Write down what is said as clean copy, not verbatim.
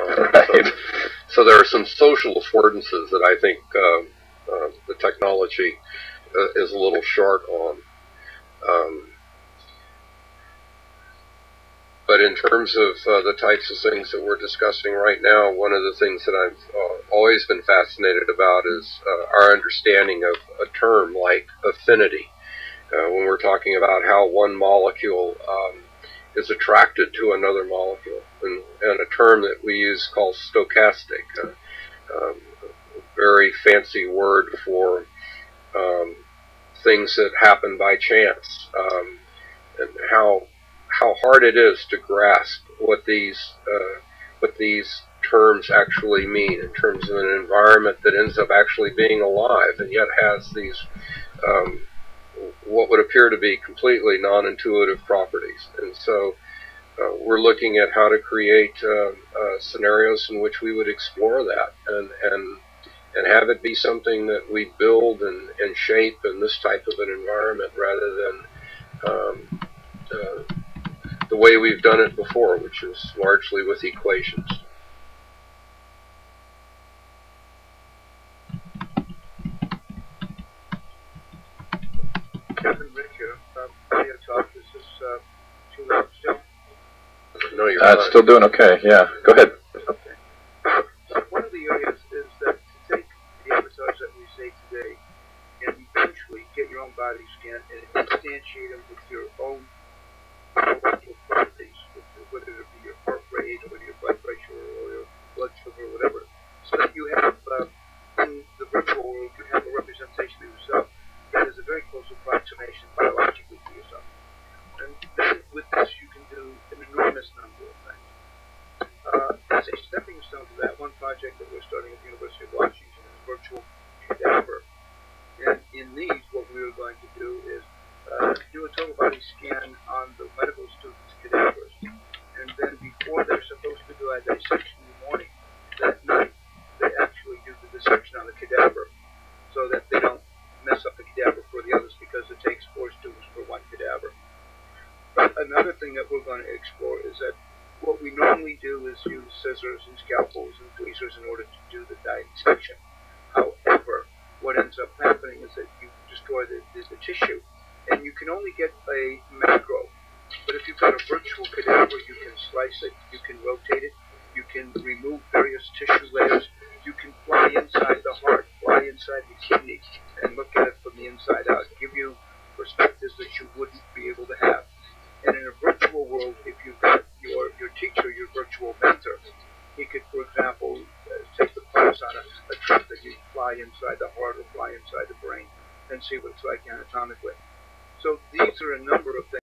Right. So there are some social affordances that I think the technology is a little short on. Um, but in terms of the types of things that we're discussing right now, one of the things that I've always been fascinated about is our understanding of a term like affinity. When we're talking about how one molecule is attracted to another molecule, and a term that we use called stochastic, a very fancy word for things that happen by chance, and how hard it is to grasp what these terms actually mean in terms of an environment that ends up actually being alive and yet has these what would appear to be completely non-intuitive properties. And so we're looking at how to create scenarios in which we would explore that and have it be something that we build and shape in this type of an environment rather than the way we've done it before, which is largely with equations. Kevin, Rick here. Audio talk. Is this too loud still? No, you're not. Still doing okay. Yeah, go ahead. Okay. One of the areas is that to take the avatars that we say today and eventually get your own body scan and instantiate them with your own molecular properties, whether it be your heart rate or your blood pressure or your blood sugar or whatever, so that you have in the virtual world you have a representation of yourself that is a very close approximation biologically to yourself. And then with this you can do an enormous number of things. As a stepping stone to that, one project that we're starting at the University of Washington is virtual cadaver. And in these, what we were going to do is do a total body scan on the medical students' cadavers. And then before they're supposed to do a dissection in the morning, that night, they actually do the dissection on the cadaver so that they don't mess up the cadaver for the others, because it takes 4 students per 1 cadaver. But another thing that we're going to explore is that what we normally do is use scissors and scalpels and tweezers in order to do the dissection. However, what ends up happening is that you destroy the tissue, and you can only get a macro. But if you've got a virtual cadaver, you can slice it, you can rotate it, you can remove various tissue layers, you can fly inside the heart, fly inside the kidney, and look at it from the inside out, give you perspectives that you wouldn't be able to have. And in a virtual world, if you've got your teacher, your virtual mentor, he could, for example, take the class on a trip that you fly inside the heart or fly inside the brain and see what it's like anatomically. So these are a number of things.